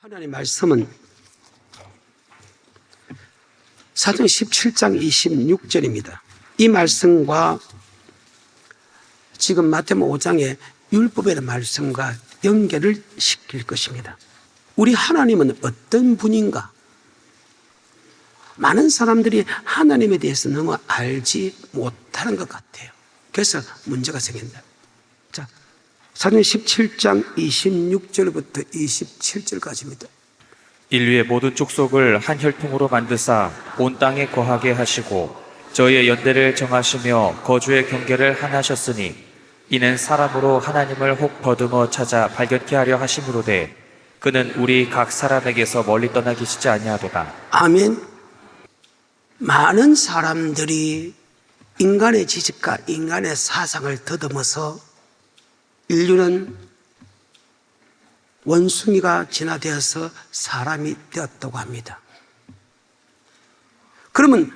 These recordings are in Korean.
하나님의 말씀은 사도행 17장 26절입니다. 이 말씀과 지금 마태복음 5장의 율법의 말씀과 연결을 시킬 것입니다. 우리 하나님은 어떤 분인가? 많은 사람들이 하나님에 대해서 너무 알지 못하는 것 같아요. 그래서 문제가 생긴다. 자, 사도행 17장 26절부터 27절까지입니다. 인류의 모든 족속을 한 혈통으로 만드사 온 땅에 거하게 하시고 저희의 연대를 정하시며 거주의 경계를 하나셨으니 이는 사람으로 하나님을 혹 더듬어 찾아 발견케 하려 하심으로되 그는 우리 각 사람에게서 멀리 떠나 계시지 아니하도다. 아멘. 많은 사람들이 인간의 지식과 인간의 사상을 더듬어서 인류는 원숭이가 진화되어서 사람이 되었다고 합니다. 그러면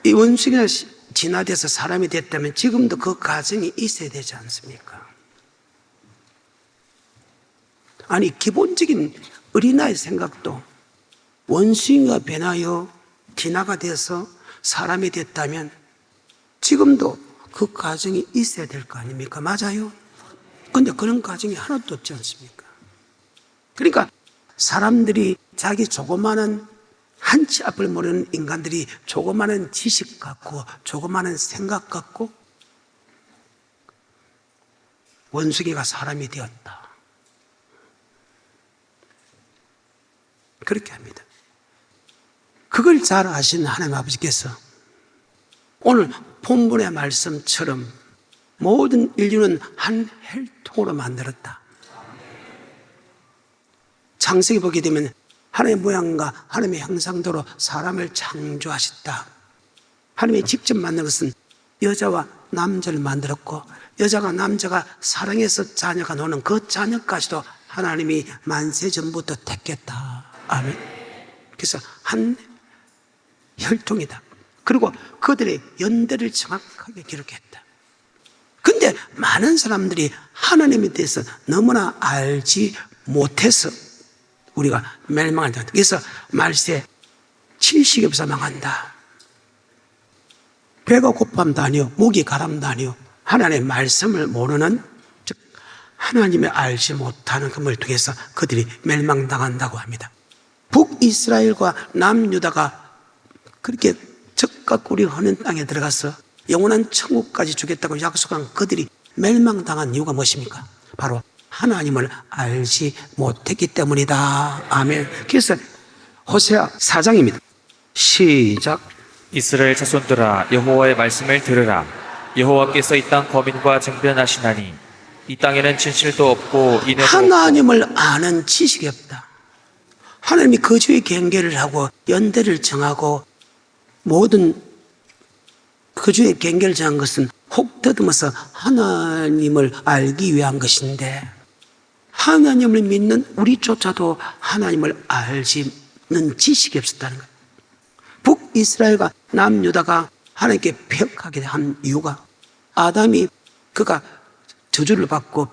이 원숭이가 진화돼서 사람이 됐다면 지금도 그 과정이 있어야 되지 않습니까? 아니, 기본적인 어린아이 생각도 원숭이가 변하여 진화가 돼서 사람이 됐다면 지금도 그 과정이 있어야 될 거 아닙니까? 맞아요? 그런데 그런 과정이 하나도 없지 않습니까? 그러니까 사람들이 자기 조그마한 한치 앞을 모르는 인간들이 조그마한 지식 갖고 조그마한 생각 갖고 원숭이가 사람이 되었다. 그렇게 합니다. 그걸 잘 아시는 하나님 아버지께서 오늘 본문의 말씀처럼 모든 인류는 한 혈통으로 만들었다. 창세기 보게 되면 하나님의 모양과 하나님의 형상대로 사람을 창조하셨다. 하나님이 직접 만든 것은 여자와 남자를 만들었고 여자가 남자가 사랑해서 자녀가 노는 그 자녀까지도 하나님이 만세 전부터 택했다. 아멘. 그래서 한 혈통이다. 그리고 그들의 연대를 정확하게 기록했다. 근데 많은 사람들이 하나님에 대해서 너무나 알지 못해서 우리가 멸망을 당한다. 그래서 말세 질식이 없어 망한다. 배가 고픔도 아니요 목이 가람도 아니요 하나님의 말씀을 모르는, 즉 하나님을 알지 못하는 그걸 통해서 그들이 멸망당한다고 합니다. 북이스라엘과 남유다가 그렇게 적과 꿀이 흐르는 땅에 들어가서 영원한 천국까지 주겠다고 약속한 그들이 멸망당한 이유가 무엇입니까? 바로 하나님을 알지 못했기 때문이다. 아멘. 그래서 호세아 4장입니다. 시작. 이스라엘 자손들아 여호와의 말씀을 들으라. 여호와께서 이 땅 거민과 쟁변하시나니 이 땅에는 진실도 없고 인애도 하나님을 아는 지식이 없다. 하나님이 거주의 경계를 하고 연대를 정하고 모든 거주의 경계를 정한 것은 혹 더듬어서 하나님을 알기 위한 것인데 하나님을 믿는 우리조차도 하나님을 알지는 지식이 없었다는 거예요. 북이스라엘과 남유다가 하나님께 폐역하게 한 이유가 아담이 그가 저주를 받고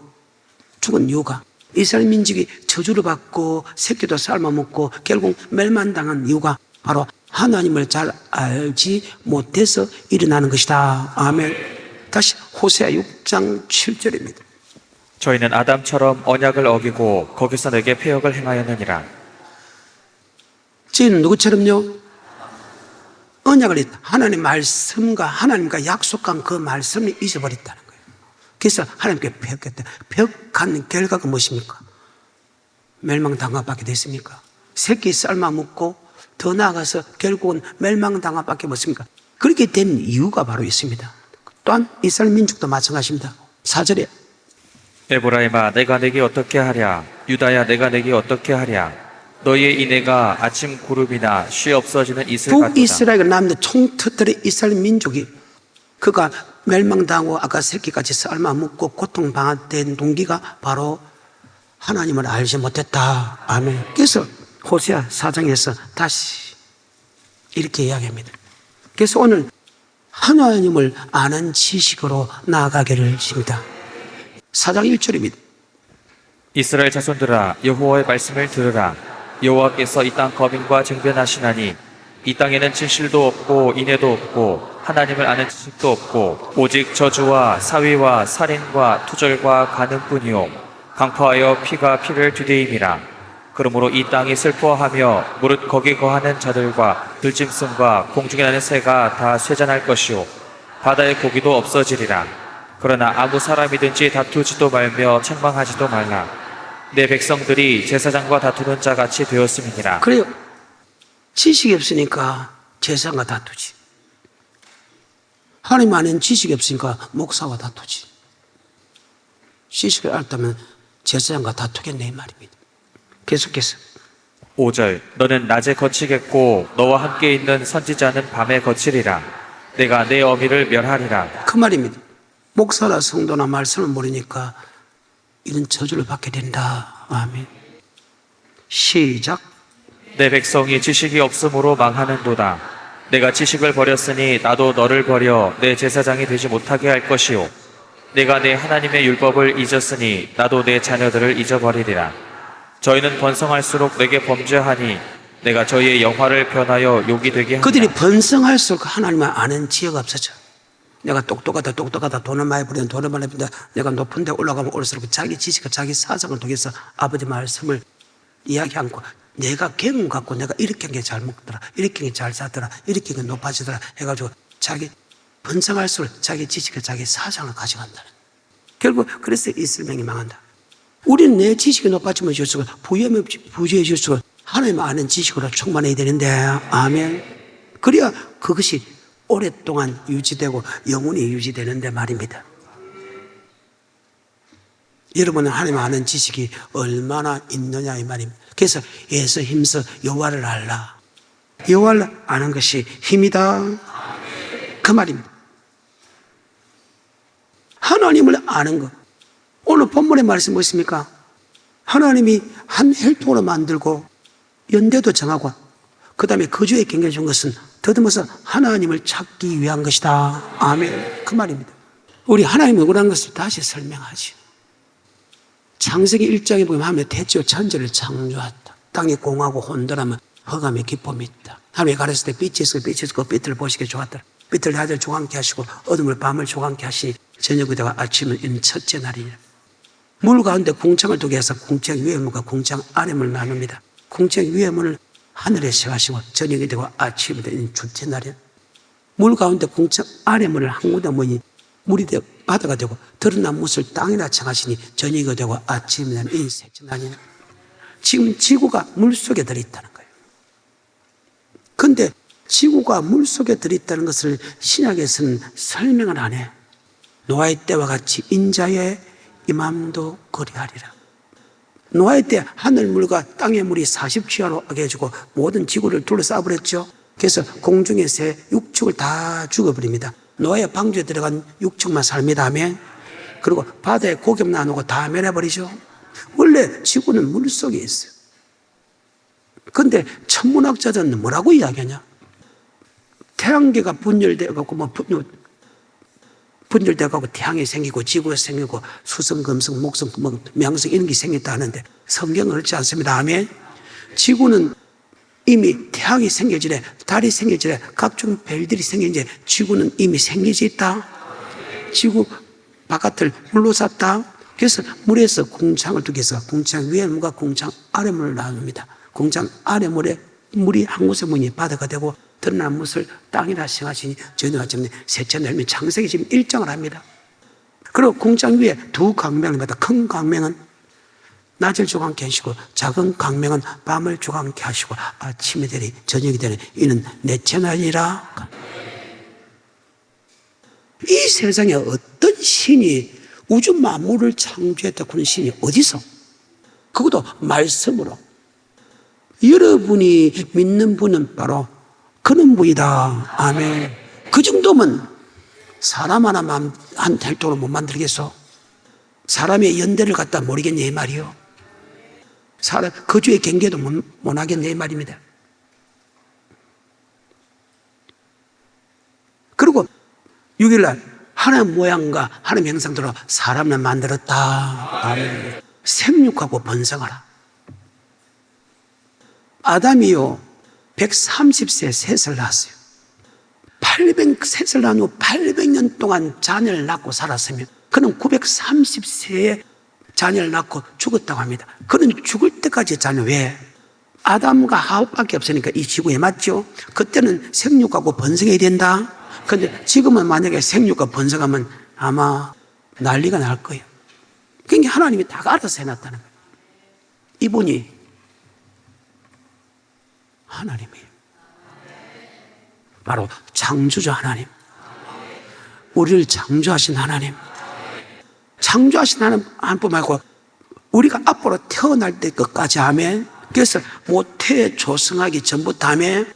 죽은 이유가 이스라엘 민족이 저주를 받고 새끼도 삶아먹고 결국 멸망당한 이유가 바로 하나님을 잘 알지 못해서 일어나는 것이다. 아멘. 다시 호세아 6장 7절입니다. 저희는 아담처럼 언약을 어기고 거기서 내게 폐역을 행하였느니라. 저희는 누구처럼요? 언약을 했다. 하나님의 말씀과 하나님과 약속한 그 말씀을 잊어버렸다는 거예요. 그래서 하나님께 폐역했다. 폐역한 결과가 무엇입니까? 멸망당하게 됐습니까? 새끼 삶아먹고 더 나아가서 결국은 멸망당하밖에 없습니까? 그렇게 된 이유가 바로 있습니다. 또한 이스라엘 민족도 마찬가지입니다. 4절에 에브라임아 내가 내게 어떻게 하랴. 유다야 내가 내게 어떻게 하랴. 너희의 인애가 아침 구름이나 쉬 없어지는 이슬 같도다. 북이스라엘과 남들 총터들의 이스라엘 민족이 그가 멸망당하고 아까 새끼까지 삶아먹고 고통당한 동기가 바로 하나님을 알지 못했다. 아멘. 그래서 호세아 4장에서 다시 이렇게 이야기합니다. 그래서 오늘 하나님을 아는 지식으로 나아가기를 십니다. 4장 1절입니다. 이스라엘 자손들아 여호와의 말씀을 들으라. 여호와께서 이 땅 거민과 정변하시나니 이 땅에는 진실도 없고 인애도 없고 하나님을 아는 지식도 없고 오직 저주와 사위와 살인과 투절과 간음뿐이요 강포하여 피가 피를 뒤대임이라. 그러므로 이 땅이 슬퍼하며 무릇 거기 거하는 자들과 들짐승과 공중에 나는 새가 다 쇠잔할 것이요 바다의 고기도 없어지리라. 그러나 아무 사람이든지 다투지도 말며 책망하지도 말라. 내 백성들이 제사장과 다투는 자같이 되었음이니라. 그래요. 지식이 없으니까 제사장과 다투지. 하나님 안에는 지식이 없으니까 목사와 다투지. 지식을 알다면 제사장과 다투겠네 이 말입니다. 계속해서 5절 너는 낮에 거치겠고 너와 함께 있는 선지자는 밤에 거치리라. 내가 내 어미를 멸하리라. 그 말입니다. 목사나 성도나 말씀을 모르니까 이런 저주를 받게 된다. 아멘. 시작. 내 백성이 지식이 없으므로 망하는도다. 내가 지식을 버렸으니 나도 너를 버려 내 제사장이 되지 못하게 할 것이요 내가 내 하나님의 율법을 잊었으니 나도 내 자녀들을 잊어버리리라. 저희는 번성할수록 내게 범죄하니 내가 저희의 영화를 변하여 욕이 되게 하리라. 그들이 번성할수록 하나님을 아는 지혜가 없어져. 내가 똑똑하다 돈을 많이 버리면 돈을 많이 버린다. 내가 높은 데 올라가면 올수록 자기 지식과 자기 사상을 통해서 아버지 말씀을 이야기 않고 내가 경험 갖고 내가 이렇게 한 게 잘 먹더라, 이렇게 한 게 잘 사더라, 이렇게 한 게 높아지더라 해가지고 자기 번성할수록 자기 지식과 자기 사상을 가져간다는. 결국 그래서 이슬명이 망한다. 우리는 내 지식이 높아지면 줄수록 부유해 줄수록 하나님 아는 지식으로 충만해야 되는데 아멘. 그래야 그것이 오랫동안 유지되고 영원히 유지되는데 말입니다. 여러분은 하나님 아는 지식이 얼마나 있느냐 이 말입니다. 그래서 애써 힘써 여호와를 알라. 여호와를 아는 것이 힘이다. 그 말입니다. 하나님을 아는 것. 오늘 본문의 말씀이 무엇입니까? 하나님이 한 혈통으로 만들고 연대도 정하고 그 다음에 거주의 경계를 준 것은 더듬어서 하나님을 찾기 위한 것이다. 아멘. 그 말입니다. 우리 하나님이 누구라는 것을 다시 설명하지. 창세기 1장에 보면 하나님이 대지와 천지를 창조했다. 땅이 공하고 혼돈하면 흑암의 기쁨이 있다. 하나님이 가르쳤을 때 빛이 있어 그 빛을 보시기에 좋았더라. 빛을 낮을 조각게 하시고 어둠을 밤을 조각게 하시니 저녁이 되고 아침은 이는 첫째 날이니라. 물 가운데 궁창을 두게 해서 궁창 위의 물과 궁창 아래 물을 나눕니다. 궁창 위의 물을 하늘에 세하시고 저녁이 되고 아침이 되는 둘째 날이야. 물 가운데 궁창 아래 물을 한 군데 모이니 물이 되고 바다가 되고 드러난 못을 땅이라 청하시니 저녁이 되고 아침이 되는 이 셋째 날이야. 지금 지구가 물속에 들어있다는 거예요. 그런데 지구가 물속에 들어있다는 것을 신약에서는 설명을 안 해. 노아의 때와 같이 인자의 임함도 그리하리라. 노아의 때 하늘물과 땅의 물이 40취하로 하게 해주고 모든 지구를 둘러싸버렸죠. 그래서 공중의 새 육축을 다 죽어버립니다. 노아의 방주에 들어간 육축만 삽니다. 아멘. 그리고 바다에 고기 나누고 다 멸해버리죠. 원래 지구는 물속에 있어요. 그런데 천문학자들은 뭐라고 이야기하냐? 태양계가 분열되어갖고 분열되어가고 태양이 생기고 지구가 생기고 수성, 금성, 목성, 명성 이런 게 생겼다 하는데 성경은 그렇지 않습니다. 아멘. 지구는 이미 태양이 생겨지래, 달이 생겨지래, 각종 별들이 생겨지래. 지구는 이미 생겨져 있다. 지구 바깥을 물로 쌌다. 그래서 물에서 궁창을 두게 해서 궁창 위에 물과 궁창 아래 물을 나눕니다. 궁창 아래 물에 물이 한 곳에 모이니 바다가 되고 드러난 못을 땅이라 생하시니 저희가 지금 셋째 날면 창세기 지금 1장을 합니다. 그리고 궁창 위에 두 강명입니다. 큰 강명은 낮을 조각케 하시고 작은 강명은 밤을 조각케 하시고 아침이 되니 저녁이 되니 이는 넷째 날이라. 이 세상에 어떤 신이 우주 만물을 창조했다 그런 신이 어디서? 그것도 말씀으로. 여러분이 믿는 분은 바로 그는 분이다. 아멘. 그 정도면 사람 하나만 한 혈통으로 못 만들겠어? 사람의 연대를 갖다 모르겠네 이 말이요. 사람 거주의 경계도 못 하겠네 이 말입니다. 그리고 6일날 하나님 모양과 하나님 형상대로 사람을 만들었다. 아멘. 생육하고 번성하라. 아담이요 130세 셋을 낳았어요. 셋을 낳은 후 800년 동안 자녀를 낳고 살았으면 그는 930세에 자녀를 낳고 죽었다고 합니다. 그는 죽을 때까지 자녀. 왜? 아담과 하와밖에 없으니까 이 지구에. 맞죠? 그때는 생육하고 번성해야 된다. 그런데 지금은 만약에 생육과 번성하면 아마 난리가 날 거예요. 그러니까 하나님이 다 알아서 해놨다는 거예요. 이분이 하나님이에요. 바로 창조주 하나님. 우리를 창조하신 하나님. 창조하신 하나님 뿐만 아니고 우리가 앞으로 태어날 때 끝까지. 아멘. 그래서 모태 조성하기 전부터, 아멘,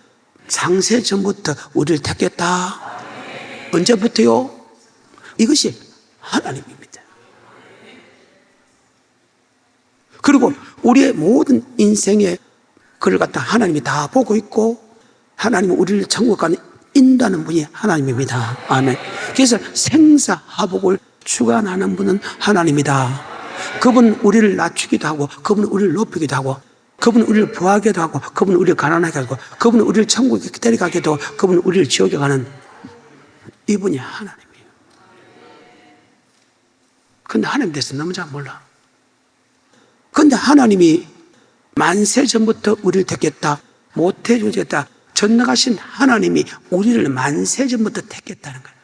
창세 전부터 우리를 택했다. 언제부터요? 이것이 하나님입니다. 그리고 우리의 모든 인생의 그를 갖다 하나님이 다 보고 있고 하나님은 우리를 천국 가는 인도하는 분이 하나님입니다. 아멘. 그래서 생사화복을 주관하는 분은 하나님이다. 그분은 우리를 낮추기도 하고, 그분은 우리를 높이기도 하고, 그분은 우리를 부하게도 하고, 그분은 우리를 가난하게 하고, 그분은 우리를 천국에 데려가기도 하고, 그분은 우리를 지옥에 가는 이분이 하나님이에요. 근데 하나님 대해서 너무 잘 몰라. 근데 하나님이 만세 전부터 우리를 택했다. 모태 주겠다. 전능하신 하나님이 우리를 만세 전부터 택했다는 거예요.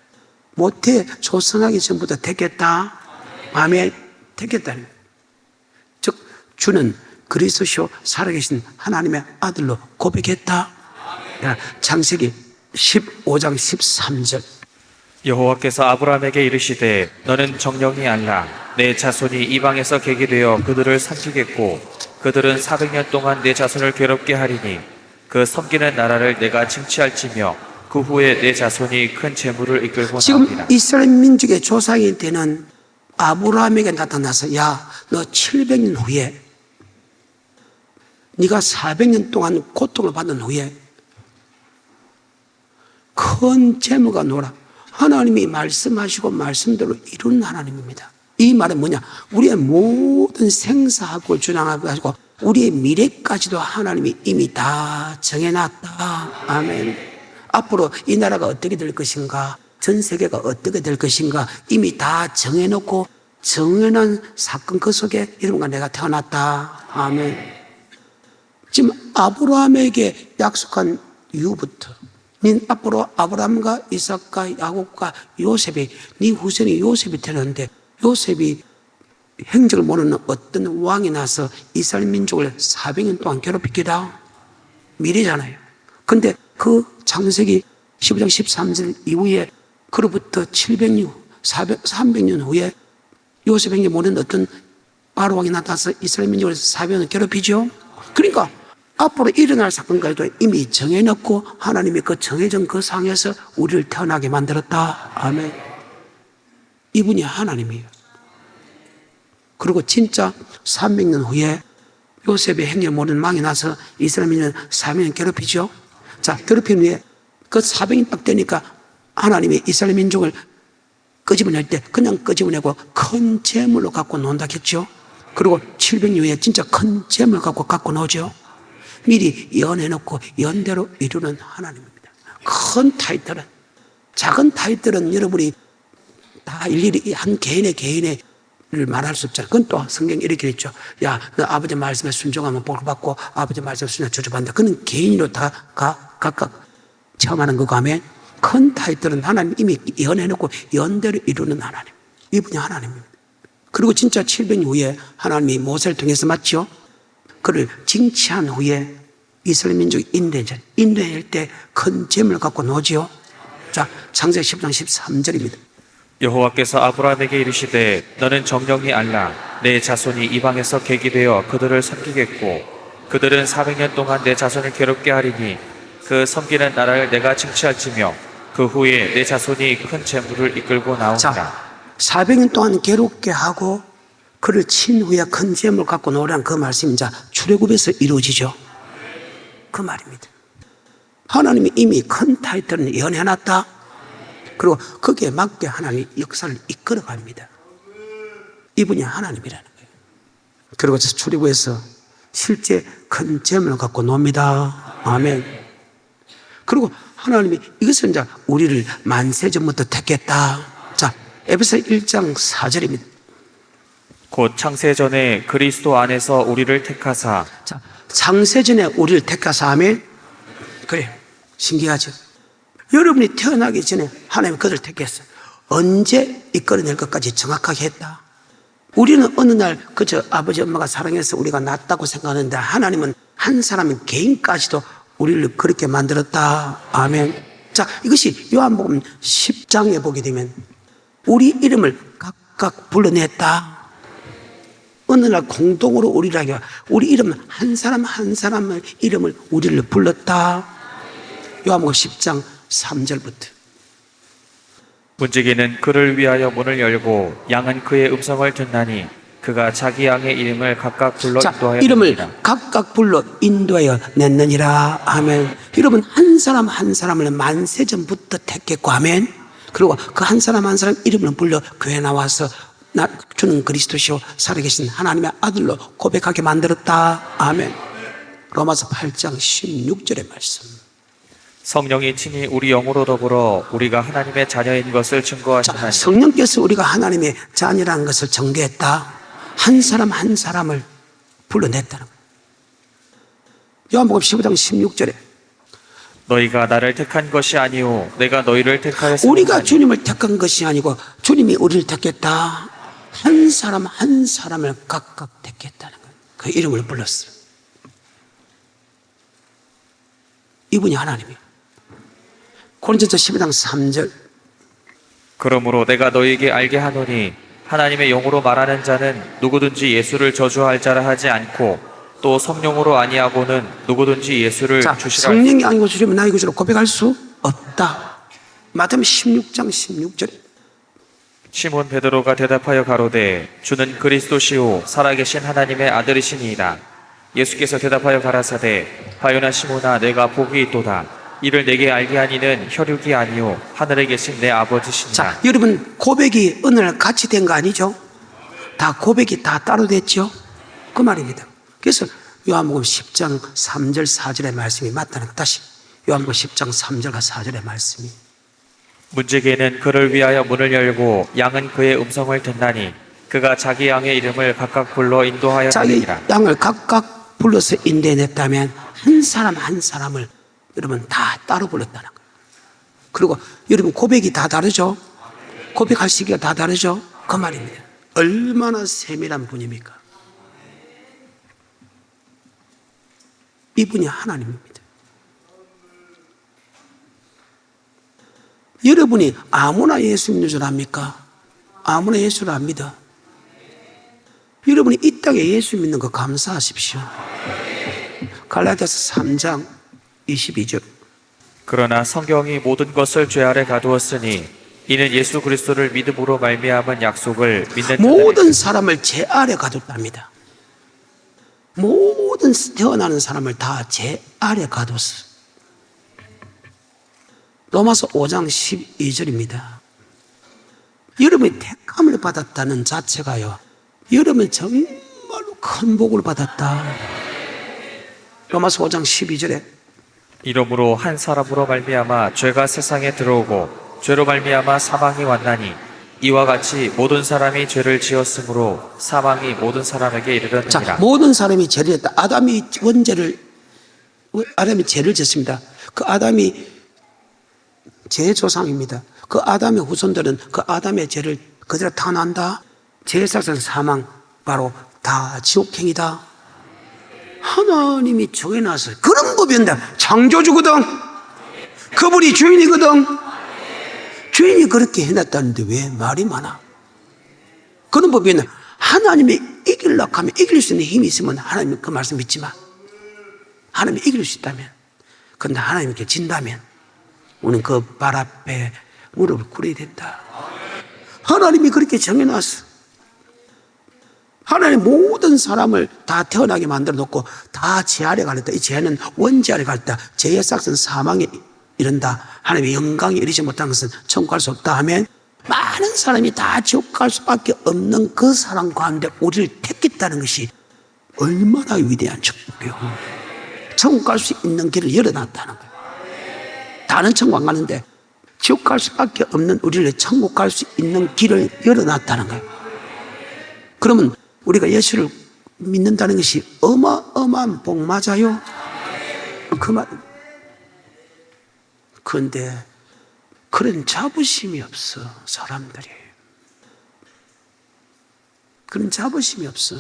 모태 조성하기 전부터 택했다. 아멘. 택했다는 거예요. 즉 주는 그리스도시요 살아계신 하나님의 아들로 고백했다. 창세기 15장 13절. 여호와께서 아브라함에게 이르시되 너는 정령이 알라. 내 자손이 이방에서 객이 되어 그들을 삼키겠고 그들은 400년 동안 내 자손을 괴롭게 하리니 그 섬기는 나라를 내가 징치할지며 그 후에 내 자손이 큰 재물을 이끌고 지금 나오리라. 이스라엘 민족의 조상일 때는 아브라함에게 나타나서 야, 너 700년 후에 네가 400년 동안 고통을 받은 후에 큰 재물가 노라. 하나님이 말씀하시고 말씀대로 이루는 하나님입니다. 이 말은 뭐냐? 우리의 모든 생사학을 주장하고 우리의 미래까지도 하나님이 이미 다 정해놨다. 아멘. 앞으로 이 나라가 어떻게 될 것인가, 전 세계가 어떻게 될 것인가 이미 다 정해놓고 정해놓은 사건 그 속에 여러분과 내가 태어났다. 아멘. 지금 아브라함에게 약속한 이후부터 네 앞으로 아브라함과 이삭과 야곱과 요셉이 네 후손이 요셉이 태어났는데 요셉이 행적을 모르는 어떤 왕이 나서 이스라엘 민족을 400년 동안 괴롭히기다. 미래잖아요. 근데 그 창세기 15장 13절 이후에 그로부터 300년 후에 요셉 행적 모르는 어떤 바로 왕이 나타나서 이스라엘 민족을 400년 괴롭히죠. 그러니까 앞으로 일어날 사건까지도 이미 정해놓고 하나님이 그 정해진 그 상에서 우리를 태어나게 만들었다. 아멘. 이분이 하나님이에요. 그리고 진짜 300년 후에 요셉의 행렬 모르는 망이 나서 이스라엘 민족을 400년 괴롭히죠. 자, 괴롭힌 후에 그 400년 딱 되니까 하나님이 이스라엘 민족을 끄집어낼 때 그냥 끄집어내고 큰 재물로 갖고 논다 했죠. 그리고 700년 후에 진짜 큰 재물 갖고 나오죠. 미리 연해놓고 연대로 이루는 하나님입니다. 큰 타이틀은, 작은 타이틀은 여러분이 다 일일이 한 개인의 말할 수 없잖아요. 그건 또 성경이 이렇게 했죠. 야, 너 아버지 말씀에 순종하면 복을 받고 아버지 말씀에 순종하면 저주받는다. 그건 개인으로 다 각각 체험하는 거고 하면 큰 타이틀은 하나님 이미 연해놓고 연대로 이루는 하나님. 이분이 하나님입니다. 그리고 진짜 700년 후에 하나님이 모세를 통해서 맞죠? 그를 징치한 후에 이스라엘 민족이 인도할 때 큰 재물을 갖고 노지요. 자, 창세기 10장 13절입니다. 여호와께서 아브라함에게 이르시되 너는 정령이 알라. 내 자손이 이방에서 객이 되어 그들을 섬기겠고 그들은 400년 동안 내 자손을 괴롭게 하리니 그 섬기는 나라를 내가 징치할지며 그 후에 내 자손이 큰 재물을 이끌고 나오리라. 자, 400년 동안 괴롭게 하고 그를 친 후에 큰 재물을 갖고 노란 그 말씀이 이제 출애굽에서 이루어지죠. 그 말입니다. 하나님이 이미 큰 타이틀을 연해놨다. 그리고 거기에 맞게 하나님이 역사를 이끌어갑니다. 이분이 하나님이라는 거예요. 그리고 출애굽에서 실제 큰 재물을 갖고 놉니다. 아멘. 그리고 하나님이 이것을 이제 우리를 만세전부터 택했다. 자, 에베소 1장 4절입니다. 곧 창세전에 그리스도 안에서 우리를 택하사 자, 창세전에 우리를 택하사. 아멘. 그래, 신기하죠? 여러분이 태어나기 전에 하나님이 그들을 택했어요. 언제 이끌어낼 것까지 정확하게 했다. 우리는 어느 날 그저 아버지 엄마가 사랑해서 우리가 낫다고 생각하는데 하나님은 한 사람 개인까지도 우리를 그렇게 만들었다. 아멘. 자, 이것이 요한복음 10장에 보게 되면 우리 이름을 각각 불러냈다. 어느 날 공동으로 우리에게 우리 이름 한 사람 한 사람의 이름을 우리를 불렀다. 요한복음 10장 3절부터. 문지기는 그를 위하여 문을 열고 양은 그의 음성을 듣나니 그가 자기 양의 이름을 각각 불러 자, 인도하여 이름을 냅니다. 각각 불러 인도하여 냈느니라. 아멘. 여러분 한 사람 한 사람을 만세전부터 택했고. 아멘. 그리고 그 한 사람 한 사람 이름을 불러 교회에 나와서 주는 그리스도시요 살아계신 하나님의 아들로 고백하게 만들었다. 아멘. 로마서 8장 16절의 말씀. 성령이 친히 우리 영으로 더불어 우리가 하나님의 자녀인 것을 자, 증거하시나니 성령께서 우리가 하나님의 자녀라는 것을 전개했다. 한 사람 한 사람을 불러냈다는 거예요. 요한복음 15장 16절에 너희가 나를 택한 것이 아니오 내가 너희를 택하여 우리가 세웠나니 주님을 택한 것이 아니고 주님이 우리를 택했다. 한 사람 한 사람을 각각 택했다는 거예요. 그 이름을 불렀어요. 이분이 하나님이에요. 고린도서 12장 3절. 그러므로 내가 너희에게 알게 하노니 하나님의 영으로 말하는 자는 누구든지 예수를 저주할 자라 하지 않고 또 성령으로 아니하고는 누구든지 예수를 자, 주시라. 성령이 아니고 주님은 나의 구주로 고백할 수 없다. 마태복음 16장 16절에 시몬 베드로가 대답하여 가로되 주는 그리스도시요 살아계신 하나님의 아들이시니이다. 예수께서 대답하여 가라사대 바요나 시몬아 내가 복이 있도다. 이를 내게 알게 하니는 혈육이 아니요 하늘에 계신 내 아버지시니라. 자, 여러분 고백이 어느 날 같이 된 거 아니죠? 다 고백이 다 따로 됐죠? 그 말입니다. 그래서 요한복음 10장 3절 4절의 말씀이 맞다는 거. 다시 요한복음 10장 3절과 4절의 말씀이. 문지기는 그를 위하여 문을 열고 양은 그의 음성을 듣나니 그가 자기 양의 이름을 각각 불러 인도하여 자기 다니니라. 양을 각각 불러서 인도해냈다면 한 사람 한 사람을 여러분 다 따로 불렀다는 거예요. 그리고 여러분 고백이 다 다르죠? 고백할 시기가 다 다르죠? 그 말입니다. 얼마나 세밀한 분입니까? 이분이 하나님입니다. 여러분이 아무나 예수 믿는 줄 압니까? 아무나 예수를 안 믿어. 여러분이 이 땅에 예수 믿는 거 감사하십시오. 갈라디아서 3장 22절. 그러나 성경이 모든 것을 죄 아래 가두었으니 이는 예수 그리스도를 믿음으로 말미암은 약속을 믿는 모든 사람을 죄 아래 가뒀답니다. 모든 태어나는 사람을 다 죄 아래 가뒀어. 로마서 5장 12절입니다. 여러분이 택함을 받았다는 자체가요, 여러분이 정말로 큰 복을 받았다. 로마서 5장 12절에 이러므로 한 사람으로 말미암아 죄가 세상에 들어오고 죄로 말미암아 사망이 왔나니 이와 같이 모든 사람이 죄를 지었으므로 사망이 모든 사람에게 이르렀느니라. 자, 모든 사람이 죄를 했다. 아담이 죄를 졌습니다. 그 아담이 죄의 조상입니다. 그 아담의 후손들은 그 아담의 죄를 그대로 탄한다. 죄의 삭은 사망, 바로 다 지옥행이다. 하나님이 정해놨어요. 그런 법이 없는데 창조주거든. 그분이 주인이거든. 주인이 그렇게 해놨다는데 왜 말이 많아? 그런 법이 있나? 하나님이 이기려고 하면 이길 수 있는 힘이 있으면 하나님 그 말씀 믿지 마. 하나님이 이길 수 있다면, 그런데 하나님께 진다면 우리는 그 발 앞에 무릎을 꿇어야 된다. 하나님이 그렇게 정해놨어. 하나님 모든 사람을 다 태어나게 만들어 놓고 다 죄 아래 갈렸다. 이 죄는 원죄 아래 갈렸다. 죄의 싹은 사망에 이른다. 하나님의 영광에 이르지 못한 것은 천국 갈 수 없다 하면 많은 사람이 다 지옥 갈 수밖에 없는 그 사람 가운데 우리를 택했다는 것이 얼마나 위대한 축복이요. 천국 갈 수 있는 길을 열어놨다는 거예요. 다른 천국 안 가는데 지옥 갈 수밖에 없는 우리를 천국 갈 수 있는 길을 열어놨다는 거예요. 그러면 우리가 예수를 믿는다는 것이 어마어마한 복 맞아요. 그 말. 그런데 그런 자부심이 없어, 사람들이. 그런 자부심이 없어.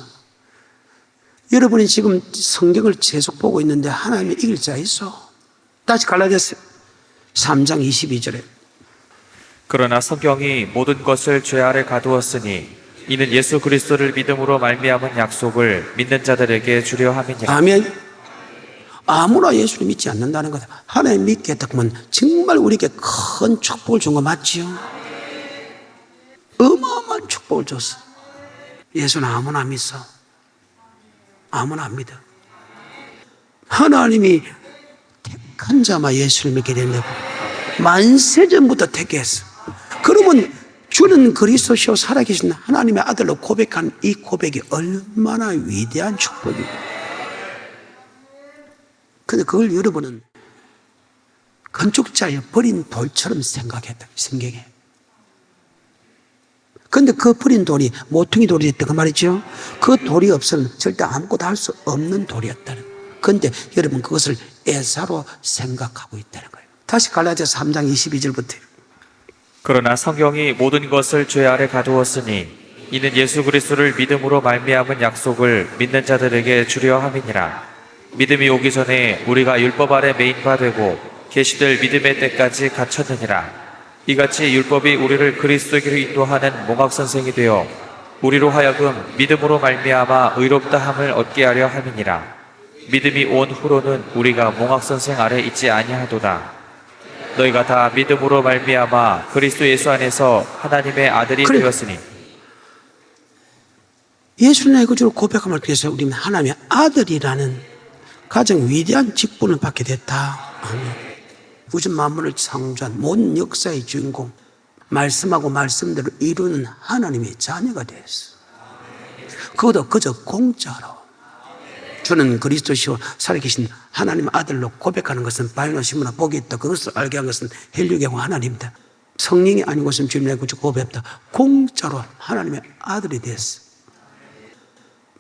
여러분이 지금 성경을 계속 보고 있는데 하나님이 이길 자 있어. 다시 갈라디아서 3장 22절에 그러나 성경이 모든 것을 죄 아래 가두었으니 이는 예수 그리스도를 믿음으로 말미암은 약속을 믿는 자들에게 주려 함이니라. 아멘. 아무나 예수를 믿지 않는다는 거다. 하나님 믿겠다 그러면 정말 우리에게 큰 축복을 준 거 맞지요? 어마어마한 축복을 줬어. 예수는 아무나 믿어. 아무나 안 믿어. 하나님이 택한 자만 예수를 믿게 된다고. 만세전부터 택했어. 그러면 주는 그리스도시요 살아계신 하나님의 아들로 고백한 이 고백이 얼마나 위대한 축복이고. 근데 그걸 여러분은 건축자의 버린 돌처럼 생각해. 근데 그 버린 돌이 모퉁이 돌이 됐다 그 말이죠. 그 돌이 없으면 절대 아무것도 할 수 없는 돌이었다는 거예요. 근데 여러분 그것을 애사로 생각하고 있다는 거예요. 다시 갈라디아서 3장 22절부터. 그러나 성경이 모든 것을 죄 아래 가두었으니 이는 예수 그리스도를 믿음으로 말미암은 약속을 믿는 자들에게 주려 함이니라. 믿음이 오기 전에 우리가 율법 아래 매인 바 되고 계시될 믿음의 때까지 갇혔느니라. 이같이 율법이 우리를 그리스도에게로 인도하는 몽학선생이 되어 우리로 하여금 믿음으로 말미암아 의롭다 함을 얻게 하려 함이니라. 믿음이 온 후로는 우리가 몽학선생 아래 있지 아니하도다. 너희가 다 믿음으로 말미암아 그리스도 예수 안에서 하나님의 아들이 되었으니. 예수를 내 구주로 고백함을 통해서 우리는 하나님의 아들이라는 가장 위대한 직분을 받게 됐다. 아멘. 우주 만물을 창조한 모든 역사의 주인공, 말씀하고 말씀대로 이루는 하나님의 자녀가 됐어. 그것도 그저 공짜로. 주는 그리스도시요 살아계신 하나님 아들로 고백하는 것은 바이노시무나 복이 있다. 그것을 알게 한 것은 헬류경호 하나님이다. 성령이 아니고 있으면 주님 내 구주 고백했다. 공짜로 하나님의 아들이 됐어.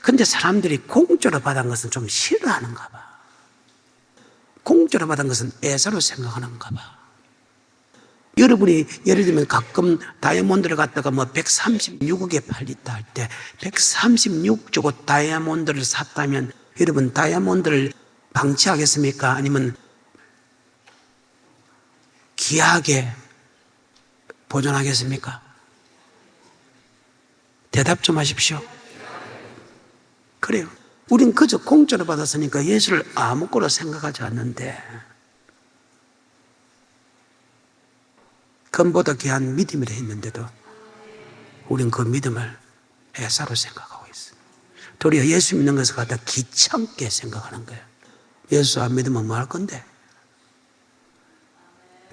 근데 사람들이 공짜로 받은 것은 좀 싫어하는가 봐. 공짜로 받은 것은 애사로 생각하는가 봐. 여러분이 예를 들면 가끔 다이아몬드를 갖다가 뭐 136억에 팔렸다 할 때 136조고 다이아몬드를 샀다면 여러분 다이아몬드를 방치하겠습니까? 아니면 귀하게 보존하겠습니까? 대답 좀 하십시오. 그래요. 우린 그저 공짜로 받았으니까 예수를 아무거나 생각하지 않는데 금보다 귀한 믿음이라 했는데도 우린 그 믿음을 애사로 생각하고 있어요. 도리어 예수 믿는 것을 갖다 귀찮게 생각하는 거예요. 예수 안 믿으면 뭐 할 건데?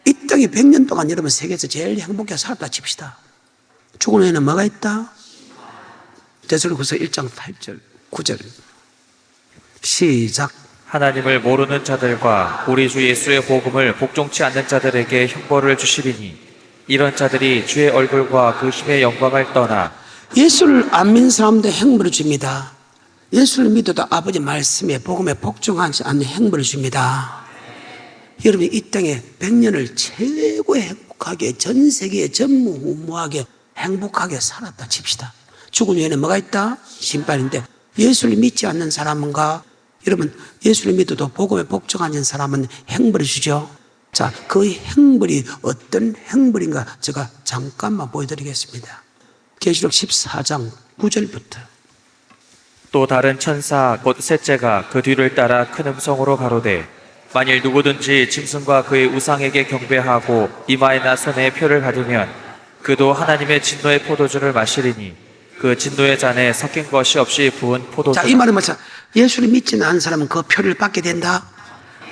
이 땅에 100년 동안 여러분 세계에서 제일 행복하게 살았다 칩시다. 죽은 후에는 뭐가 있다? 데살로니가서 1장 8절 9절 시작. 하나님을 모르는 자들과 우리 주 예수의 복음을 복종치 않는 자들에게 형벌을 주시리니 이런 자들이 주의 얼굴과 그 힘의 영광을 떠나 예수를 안 믿는 사람들 행벌을 줍니다. 예수를 믿어도 아버지 말씀에 복음에 복종하지 않는 행벌을 줍니다. 여러분이 이 땅에 100년을 최고 행복하게 전 세계에 전무후무하게 행복하게 살았다 칩시다. 죽은 후에는 뭐가 있다? 심판인데 예수를 믿지 않는 사람은가? 여러분 예수를 믿어도 복음에 복종하는 사람은 행벌을 주죠. 자, 그 행벌이 어떤 행벌인가 제가 잠깐만 보여드리겠습니다. 계시록 14장 9절부터. 또 다른 천사 곧 셋째가 그 뒤를 따라 큰 음성으로 가로되 만일 누구든지 짐승과 그의 우상에게 경배하고 이마에나 손에 표를 받으면 그도 하나님의 진노의 포도주를 마시리니 그 진노의 잔에 섞인 것이 없이 부은 포도주라. 자, 이 말은 뭐죠? 예수를 믿지 않는 사람은 그 표를 받게 된다.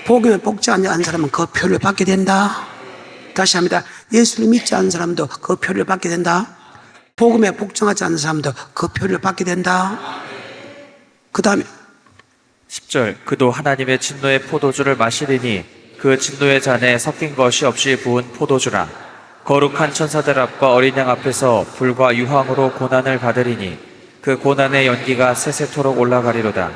복음에 복종하지 않는 사람은 그 표를 받게 된다. 다시 합니다. 예수를 믿지 않는 사람도 그 표를 받게 된다. 복음에 복종하지 않는 사람도 그 표를 받게 된다. 그 다음에 10절 그도 하나님의 진노의 포도주를 마시리니 그 진노의 잔에 섞인 것이 없이 부은 포도주라. 거룩한 천사들 앞과 어린 양 앞에서 불과 유황으로 고난을 받으리니 그 고난의 연기가 세세토록 올라가리로다.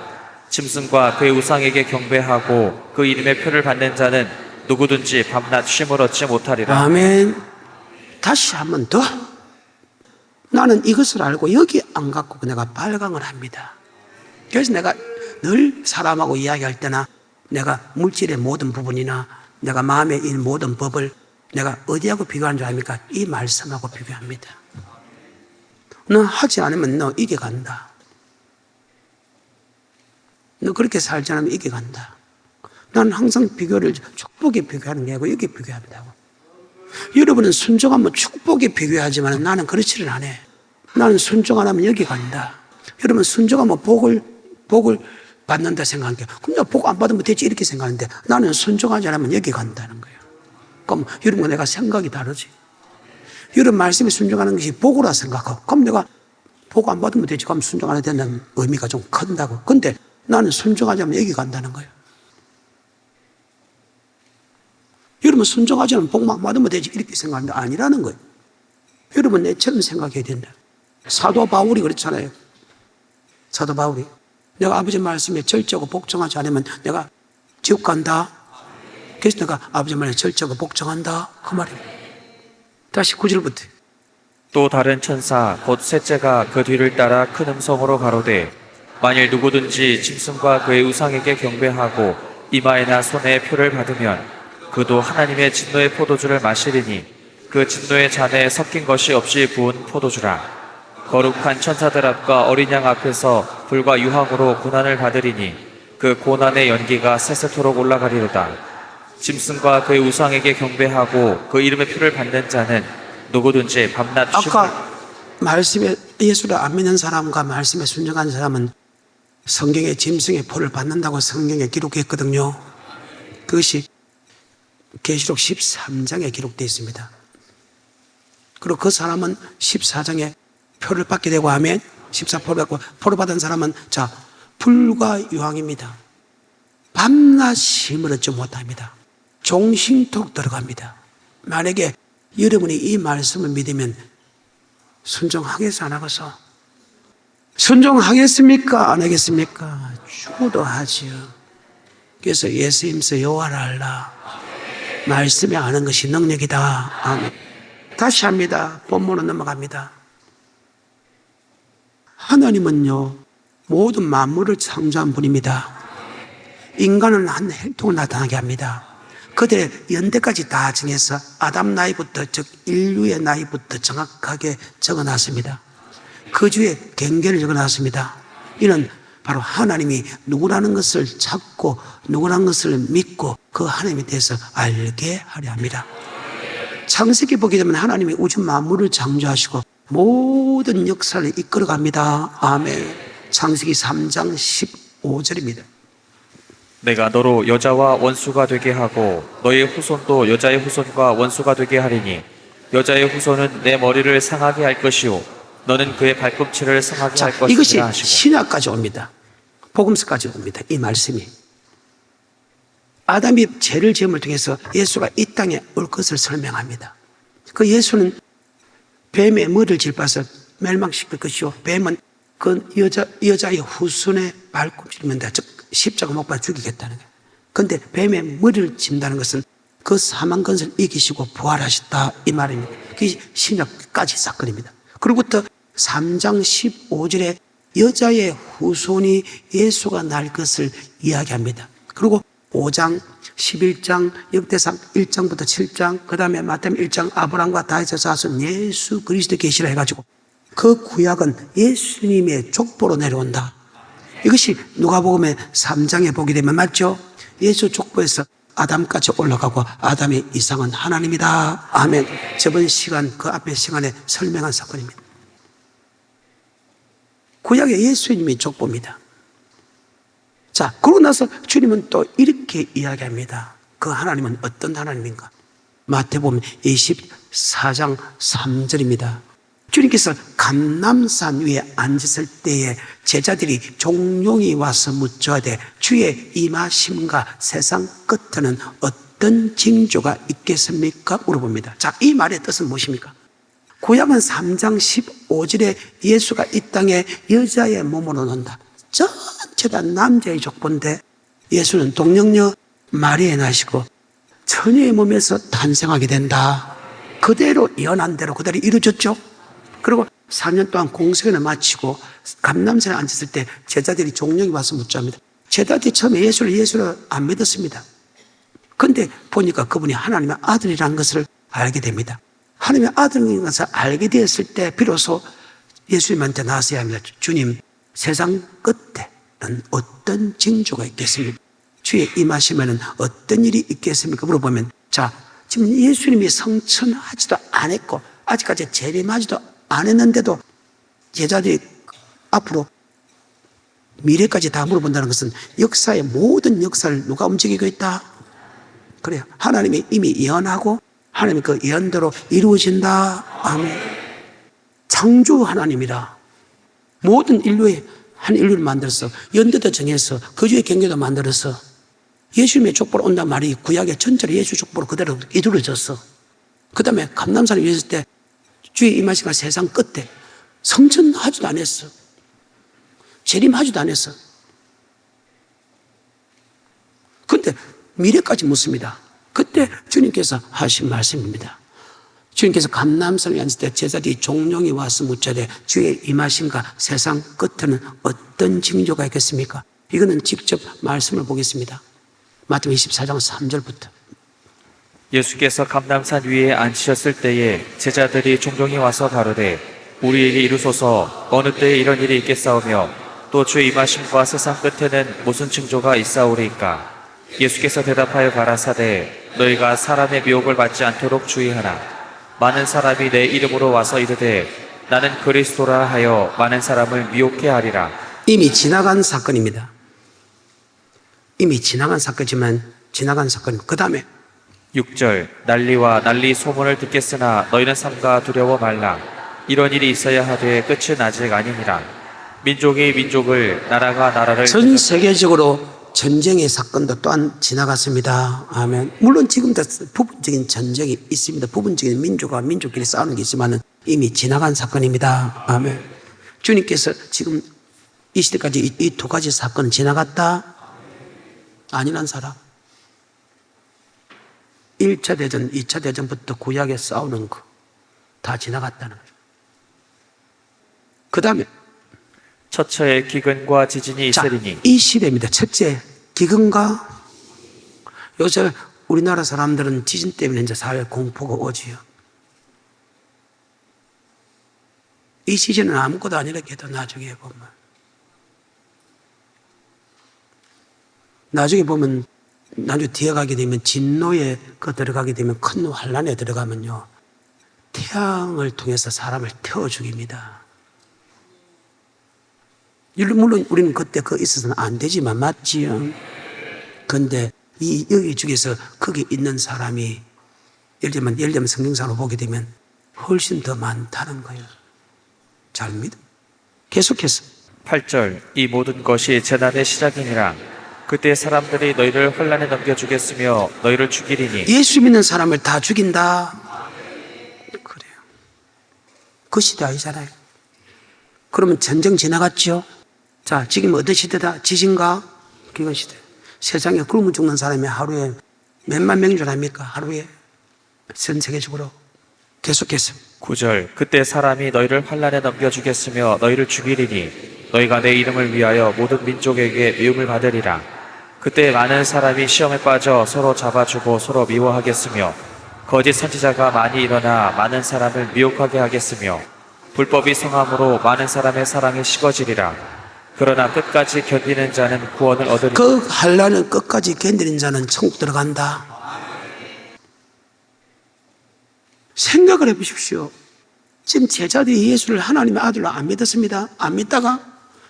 짐승과 그의 우상에게 경배하고 그 이름의 표를 받는 자는 누구든지 밤낮 쉼을 얻지 못하리라. 아멘. 다시 한 번 더. 나는 이것을 알고 여기 안 갖고 내가 발광을 합니다. 그래서 내가 늘 사람하고 이야기할 때나 내가 물질의 모든 부분이나 내가 마음에 있는 모든 법을 내가 어디하고 비교하는 줄 압니까? 이 말씀하고 비교합니다. 너 하지 않으면 너 이겨간다. 너 그렇게 살지 않으면 이겨간다. 나는 항상 비교를 축복에 비교하는 게 아니고 여기 비교합니다. 여러분은 순종하면 축복에 비교하지만 나는 그렇지는 않아. 나는 순종 안 하면 여기 간다. 여러분 순종하면 복을 받는다 생각하니까 그럼 내가 복 안 받으면 되지 이렇게 생각하는데 나는 순종하지 않으면 여기 간다는 거예요. 그럼 여러분과 내가 생각이 다르지. 여러분 말씀에 순종하는 것이 복으라 생각하고 그럼 내가 복 안 받으면 되지 그럼 순종 안 해야 되는 의미가 좀 큰다고. 근데 나는 순종하지 않으면 여기 간다는 거예요. 여러분 순종하지 않으면 복만 받으면 되지 이렇게 생각하는데 아니라는 거예요. 여러분 내처럼 생각해야 된다. 사도 바울이 그렇잖아요. 사도 바울이 내가 아버지 말씀에 절제하고 복종하지 않으면 내가 지옥 간다. 그래서 내가 아버지 말씀에 절제하고 복종한다. 그 말이에요. 다시 9절부터. 또 다른 천사 곧 셋째가 그 뒤를 따라 큰 음성으로 가로되 만일 누구든지 짐승과 그의 우상에게 경배하고 이마에나 손에 표를 받으면 그도 하나님의 진노의 포도주를 마시리니 그 진노의 잔에 섞인 것이 없이 부은 포도주라. 거룩한 천사들 앞과 어린 양 앞에서 불과 유황으로 고난을 받으리니 그 고난의 연기가 세세토록 올라가리로다. 짐승과 그의 우상에게 경배하고 그 이름의 표를 받는 자는 누구든지 밤낮 아까 말씀에 예수를 안 믿는 사람과 말씀에 순종한 사람은 성경에 짐승의 표를 받는다고 성경에 기록했거든요. 그것이 계시록 13장에 기록되어 있습니다. 그리고 그 사람은 14장에 표를 받게 되고 하면 14표를 받고 표를 받은 사람은 자 불과 유황입니다. 밤낮 쉼을 얻지 못합니다. 종신토록 들어갑니다. 만약에 여러분이 이 말씀을 믿으면 순종하겠어 안 하겠어? 순종하겠습니까? 안 하겠습니까? 죽어도 하지요. 그래서 예수님서 여호와를 알라. 말씀에 아는 것이 능력이다. 아멘. 다시 합니다. 본문으로 넘어갑니다. 하나님은요 모든 만물을 창조한 분입니다. 인간은 한 혈통을 나타나게 합니다. 그들의 연대까지 다 정해서 아담 나이부터 즉 인류의 나이부터 정확하게 적어놨습니다. 그 주에 경계를 적어놨습니다. 이는 바로 하나님이 누구라는 것을 찾고 누구라는 것을 믿고 그 하나님에 대해서 알게 하려 합니다. 창세기 보게 되면 하나님이 우주 만물을 창조하시고 모든 역사를 이끌어갑니다. 아멘. 창세기 3장 15절입니다. 내가 너로 여자와 원수가 되게 하고 너의 후손도 여자의 후손과 원수가 되게 하리니 여자의 후손은 내 머리를 상하게 할 것이요 너는 그의 발꿈치를 상하게 할 것이라 이것이 하시고. 신약까지 옵니다. 복음서까지 옵니다. 이 말씀이 아담이 죄를 지음을 통해서 예수가 이 땅에 올 것을 설명합니다. 그 예수는 뱀의 머리를 짚어서 멸망시킬 것이요 뱀은 그 여자의 후손의 발꿈치를 맨다. 즉 십자가 못 박아 죽이겠다는 거예요. 그런데 뱀의 머리를 짚는다는 것은 그 사망 근세를 이기시고 부활하셨다 이 말입니다. 그게 신약까지 사건입니다. 그로부터 3장 15절에 여자의 후손이 예수가 날 것을 이야기합니다. 그리고 5장, 11장, 역대상 1장부터 7장, 그 다음에 마태복음 1장 아브라함과 다윗의 자손 예수 그리스도 계시라 해가지고 그 구약은 예수님의 족보로 내려온다. 이것이 누가복음의 3장에 보게 되면 맞죠? 예수 족보에서 아담까지 올라가고 아담의 이상은 하나님이다. 아멘. 저번 시간 그 앞에 시간에 설명한 사건입니다. 구약의 예수님이 족보입니다. 자, 그러고 나서 주님은 또 이렇게 이야기합니다. 그 하나님은 어떤 하나님인가? 마태복음 24장 3절입니다. 주님께서 감람산 위에 앉으실 때에 제자들이 종용이 와서 묻자되 주의 임하심과 세상 끝에는 어떤 징조가 있겠습니까? 물어봅니다. 자, 이 말의 뜻은 무엇입니까? 구약은 3장 15절에 예수가 이 땅에 여자의 몸으로 논다. 전체 다 남자의 족보인데 예수는 동정녀 마리아에 나시고 처녀의 몸에서 탄생하게 된다. 그대로 예언한 대로 그대로 이루어졌죠. 그리고 4년 동안 공생을 마치고 감람산에 앉았을 때 제자들이 종용이 와서 묻자합니다. 제자들이 처음에 예수를 안 믿었습니다. 그런데 보니까 그분이 하나님의 아들이라는 것을 알게 됩니다. 하나님의 아들인 것을 알게 되었을 때 비로소 예수님한테 나서야 합니다. 주님, 세상 끝에는 어떤 징조가 있겠습니까? 주의 임하시면 어떤 일이 있겠습니까? 물어보면, 자, 지금 예수님이 성천하지도 않았고 아직까지 재림하지도 안 했는데도 제자들이 앞으로 미래까지 다 물어본다는 것은 역사의 모든 역사를 누가 움직이고 있다? 그래요. 하나님이 이미 예언하고 하나님이 그 예언대로 이루어진다. 아멘. 창조 하나님이라 모든 인류의 한 인류를 만들어서 연대도 정해서 거주의 경계도 만들어서 예수님의 족보로 온단 말이 구약의 전체로 예수 족보로 그대로 이루어졌어. 그 다음에 감람산에 있을 때 주의 임하시가 세상 끝에 성천하지도 않았어. 재림하지도 않았어. 그런데 미래까지 묻습니다. 그때 주님께서 하신 말씀입니다. 주님께서 감람산에 앉을 때 제자들이 종용이 와서 묻자되 주의 임하심과 세상 끝에는 어떤 징조가 있겠습니까? 이거는 직접 말씀을 보겠습니다. 마태복음 24장 3절부터. 예수께서 감람산 위에 앉으셨을 때에 제자들이 종종이 와서 가로되 우리에게 이루소서 어느 때에 이런 일이 있겠사오며 또 주의 임하심과 세상 끝에는 무슨 징조가 있사오리이까? 예수께서 대답하여 가라사대 너희가 사람의 미혹을 받지 않도록 주의하라. 많은 사람이 내 이름으로 와서 이르되 나는 그리스도라 하여 많은 사람을 미혹해 하리라. 이미 지나간 사건입니다. 이미 지나간 사건이지만 지나간 사건. 그 다음에 6절 난리와 난리 소문을 듣겠으나 너희는 삼가 두려워 말라. 이런 일이 있어야 하되 끝은 아직 아니니라. 민족이 민족을 나라가 나라를 전 세계적으로 전쟁의 사건도 또한 지나갔습니다. 아멘. 물론 지금도 부분적인 전쟁이 있습니다. 부분적인 민족과 민족끼리 싸우는 게 있지만 이미 지나간 사건입니다. 아멘. 주님께서 지금 이 시대까지 이 두 가지 사건은 지나갔다? 아니란 사람. 1차 대전, 2차 대전부터 구약에 싸우는 거 다 지나갔다는 거죠. 그 다음에 처처에 기근과 지진이 있으리니. 이 시대입니다. 첫째, 기근과 요새 우리나라 사람들은 지진 때문에 이제 사회 공포가 오지요. 이 시즌은 아무것도 아니라 해도 나중에 보면 나중에 뒤에 가게 되면 진노에 들어가게 되면 큰 환란에 들어가면요 태양을 통해서 사람을 태워 죽입니다. 물론 우리는 그때 있어서는 안 되지만 맞지요. 그런데 여기 중에서 거기 있는 사람이 예를 들면 성경상으로 보게 되면 훨씬 더 많다는 거예요. 잘 믿어. 계속해서 8절 이 모든 것이 재난의 시작이니라. 그때 사람들이 너희를 환란에 넘겨주겠으며 너희를 죽이리니. 예수 믿는 사람을 다 죽인다. 그래요. 그 시대 아니잖아요. 그러면 전쟁 지나갔죠. 자, 지금 어떤 시대다? 지진과 기근 시대. 세상에 굶어 죽는 사람이 하루에 몇만 명인 줄 압니까? 하루에 전 세계적으로. 계속해서 9절 그때 사람이 너희를 환란에 넘겨주겠으며 너희를 죽이리니 너희가 내 이름을 위하여 모든 민족에게 미움을 받으리라. 그때 많은 사람이 시험에 빠져 서로 잡아주고 서로 미워하겠으며 거짓 선지자가 많이 일어나 많은 사람을 미혹하게 하겠으며 불법이 성함으로 많은 사람의 사랑이 식어지리라. 그러나 끝까지 견디는 자는 구원을 얻으리라. 그 환난을 끝까지 견디는 자는 천국 들어간다. 생각을 해보십시오. 지금 제자들이 예수를 하나님의 아들로 안 믿었습니다. 안 믿다가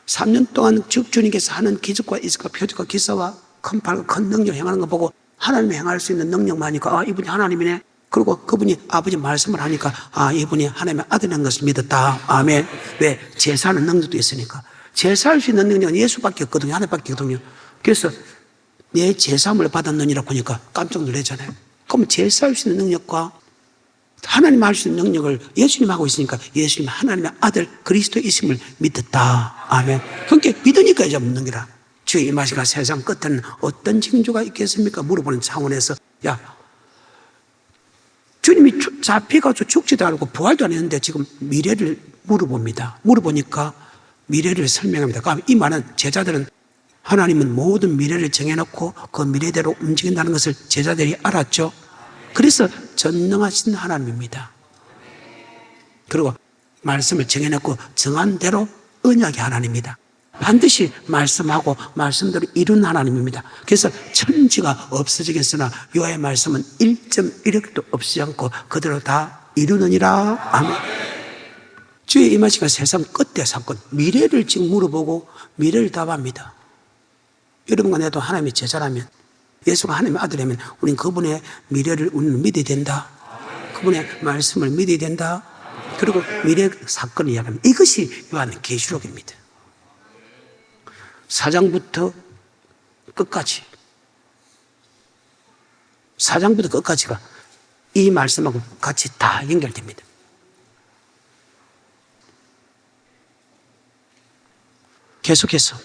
3년 동안 주님께서 하는 기적과 이적과 표적과 기사와 큰 능력 행하는 거 보고 하나님이 행할 수 있는 능력만 하니까 이분이 하나님이네. 그리고 그분이 아버지 말씀을 하니까 이분이 하나님의 아들인 것을 믿었다. 아멘. 왜? 제사하는 능력도 있으니까. 제사할 수 있는 능력은 예수밖에 없거든요. 하나님밖에 없거든요. 그래서 내 제사함을 받았느니라고 하니까 깜짝 놀랐잖아요. 그럼 제사할 수 있는 능력과 하나님 할 수 있는 능력을 예수님 하고 있으니까 예수님 하나님의 아들 그리스도이심을 믿었다. 아멘. 그러니까 믿으니까 이제 묻는 거라. 주의 임하시가 세상 끝에는 어떤 징조가 있겠습니까? 물어보는 차원에서 주님이 잡혀가지고 죽지도 않고 부활도 안 했는데 지금 미래를 물어봅니다. 물어보니까 미래를 설명합니다. 그럼 이 말은 제자들은 하나님은 모든 미래를 정해놓고 그 미래대로 움직인다는 것을 제자들이 알았죠. 그래서 전능하신 하나님입니다. 그리고 말씀을 정해놓고 정한 대로 언약의 하나님입니다. 반드시 말씀하고 말씀대로 이룬 하나님입니다. 그래서 천지가 없어지겠으나 여호와의 말씀은 1.1획도 없지 않고 그대로 다 이루느니라. 아멘. 주의 임하시가 세상 끝의 사건, 미래를 지금 물어보고 미래를 답합니다. 여러분과 내도 하나님의 제자라면, 예수가 하나님의 아들이라면 우리는 그분의 미래를 우리는 믿어야 된다. 그분의 말씀을 믿어야 된다. 그리고 미래 사건을 이야기합니다. 이것이 요한의 계시록입니다. 4장부터 끝까지, 4장부터 끝까지가 이 말씀하고 같이 다 연결됩니다. 계속해서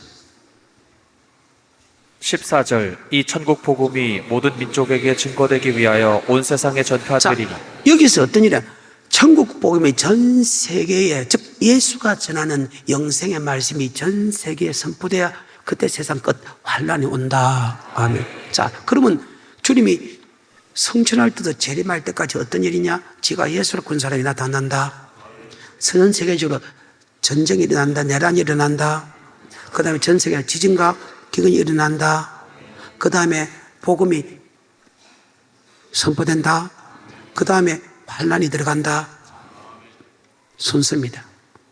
14절 이 천국 복음이 모든 민족에게 증거되기 위하여 온 세상에 전파되리니. 여기서 어떤 일이야? 천국 복음이 전 세계에, 즉 예수가 전하는 영생의 말씀이 전 세계에 선포돼야 그때 세상 끝 환란이 온다. 아멘. 자, 그러면 주님이 성천할 때도 재림할 때까지 어떤 일이냐? 지가 예수를 군 사람이 나타난다. 전 세계적으로 전쟁이 일어난다. 내란이 일어난다. 그 다음에 전 세계 지진과 기근이 일어난다. 그 다음에 복음이 선포된다. 그 다음에 환란이 들어간다. 순서입니다.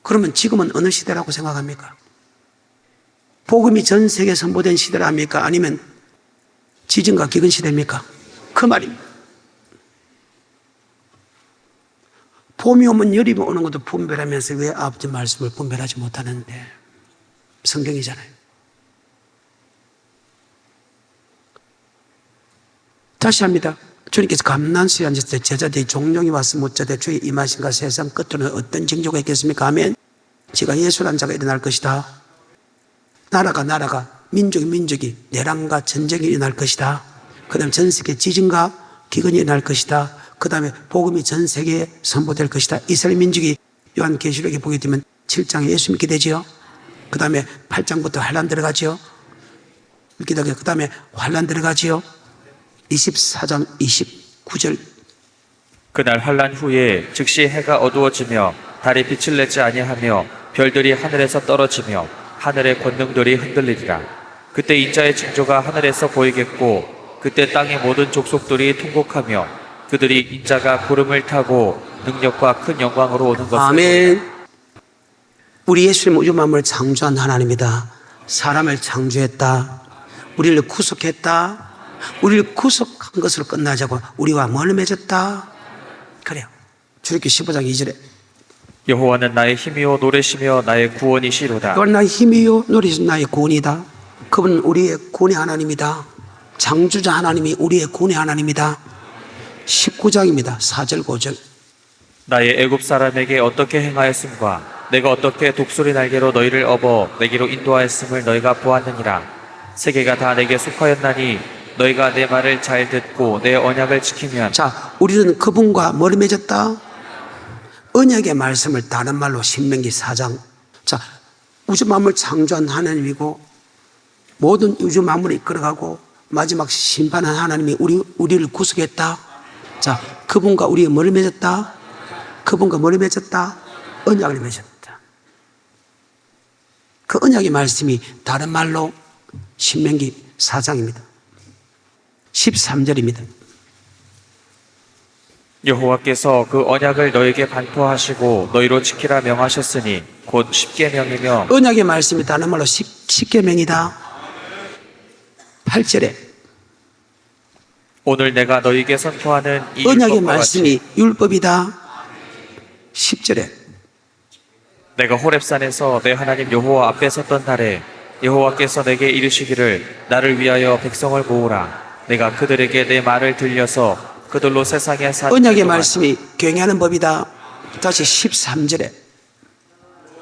그러면 지금은 어느 시대라고 생각합니까? 복음이 전 세계에 선포된 시대랍니까? 아니면 지진과 기근 시대입니까? 그 말입니다. 봄이 오면 여름이 오는 것도 분별하면서 왜 아버지 말씀을 분별하지 못하는데? 성경이잖아요. 다시 합니다. 주님께서 감난수에 앉았을 때 제자들이 종령이 와서 묻자되 주의 임하신가 세상 끝으로는 어떤 징조가 있겠습니까? 아멘. 제가 예수란 자가 일어날 것이다. 나라가 민족이 내란과 전쟁이 일어날 것이다. 그 다음에 전 세계 지진과 기근이 일어날 것이다. 그 다음에 복음이 전 세계에 선포될 것이다. 이스라엘 민족이 요한계시록에 보게 되면 7장에 예수 믿게 되지요. 그 다음에 8장부터 환란 들어가지요. 그 다음에 환란 들어가지요. 24장 29절 그날 환란 후에 즉시 해가 어두워지며 달이 빛을 내지 아니하며 별들이 하늘에서 떨어지며 하늘의 권능들이 흔들리리라. 그때 인자의 징조가 하늘에서 보이겠고 그때 땅의 모든 족속들이 통곡하며 그들이 인자가 구름을 타고 능력과 큰 영광으로 오는 것을 아멘. 우리 예수님 우주 만물을 창조한 하나님이다. 사람을 창조했다. 우리를 구속했다. 우리를 구속한 것으로 끝나자고 우리와 뭘 맺었다? 그래요. 출애굽기 15장 2절에 여호와는 나의 힘이요 노래시며 나의 구원이시로다. 여호와는 나의 힘이요 노래시며 나의 구원이다. 그분은 우리의 구원의 하나님이다. 창조자 하나님이 우리의 구원의 하나님이다. 19장입니다. 4절 5절 나의 애굽 사람에게 어떻게 행하였음과 내가 어떻게 독수리 날개로 너희를 업어 내게로 인도하였음을 너희가 보았느니라. 세계가 다 내게 속하였나니 너희가 내 말을 잘 듣고 내 언약을 지키면. 자, 우리는 그분과 뭘 맺었다? 언약의 말씀을 다른 말로 신명기 4장. 자, 우주 만물 창조한 하나님이고 모든 우주 만물을 이끌어가고 마지막 심판한 하나님이 우리를 구속했다. 자, 그분과 우리가 뭘 맺었다? 그분과 뭘 맺었다? 언약을 맺었다. 그 언약의 말씀이 다른 말로 신명기 4장입니다. 13절입니다. 여호와께서 그 언약을 너에게 반포하시고 너희로 지키라 명하셨으니 곧 십계명이며. 언약의 말씀이 다른 말로 십계명이다. 8절에 오늘 내가 너희에게 선포하는 이 언약의 율법과 말씀이 같이 율법이다. 10절에 내가 호렙산에서 내 하나님 여호와 앞에 섰던 날에 여호와께서 내게 이르시기를 나를 위하여 백성을 모으라. 내가 그들에게 내 말을 들려서 그들로 세상에 사는 언약의 동안 말씀이 경외하는 법이다. 다시 13절에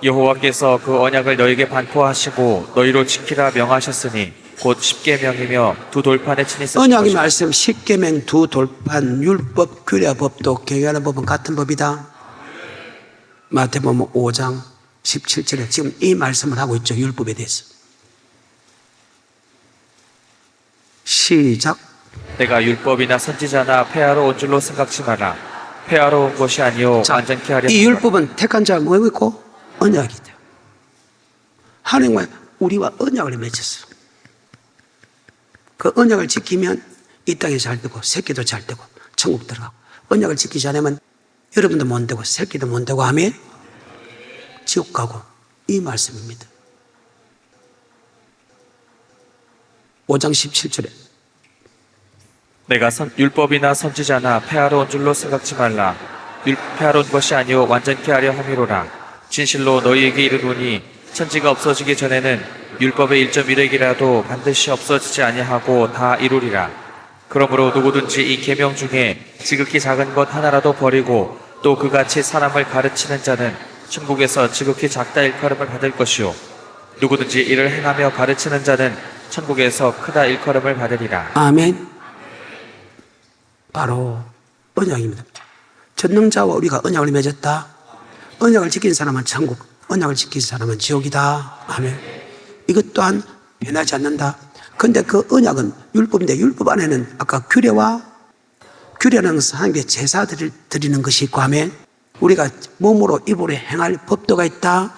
여호와께서 그 언약을 너희에게 반포하시고 너희로 지키라 명하셨으니 곧 십계명이며 두 돌판에 친히 쓰신 언약의 것이라. 말씀, 십계명, 두 돌판, 율법, 규례법도 경외하는 법은 같은 법이다. 마태복음 5장 17절에 지금 이 말씀을 하고 있죠. 율법에 대해서. 시작. 내가 율법이나 선지자나 폐하러 온 줄로 생각지 마라. 폐하러 온 것이 아니요 자, 완전케 하려 이 함이라. 율법은 택한 자가 뭐고 있고? 언약이다. 하나님과 우리와 언약을 맺었어. 그 언약을 지키면 이 땅에 잘 되고 새끼도 잘 되고 천국 들어가고, 언약을 지키지 않으면 여러분도 못 되고 새끼도 못 되고 하면 지옥 가고, 이 말씀입니다. 5장 17절에 내가 율법이나 선지자나 폐하러 온 줄로 생각지 말라. 폐하러 온 것이 아니요 완전케 하려 함이로라. 진실로 너희에게 이르노니 천지가 없어지기 전에는 율법의 1.1획이라도 반드시 없어지지 아니하고 다 이루리라. 그러므로 누구든지 이 계명 중에 지극히 작은 것 하나라도 버리고 또 그같이 사람을 가르치는 자는 천국에서 지극히 작다 일컬음을 받을 것이요 누구든지 이를 행하며 가르치는 자는 천국에서 크다 일컬음을 받으리라. 아멘. 바로 언약입니다. 전능자와 우리가 언약을 맺었다. 언약을 지킨 사람은 천국, 언약을 지킨 사람은 지옥이다. 아멘. 이것 또한 변하지 않는다. 근데 그 언약은 율법인데, 율법 안에는 아까 규례는 하나님께 제사 드리는 것이 있고 하면 우리가 몸으로 입으로 행할 법도가 있다.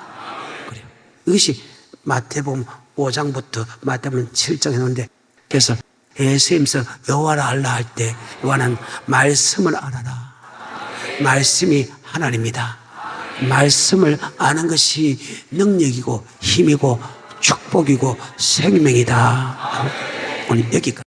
그래요. 이것이 마태복음 5장부터 마태복음 7장에 나오는데, 그래서 예수님서 여호와를 알라 할 때 요한은 말씀을 알아라. 말씀이 하나님이다. 말씀을 아는 것이 능력이고 힘이고 축복이고 생명이다. 오늘 여기까지.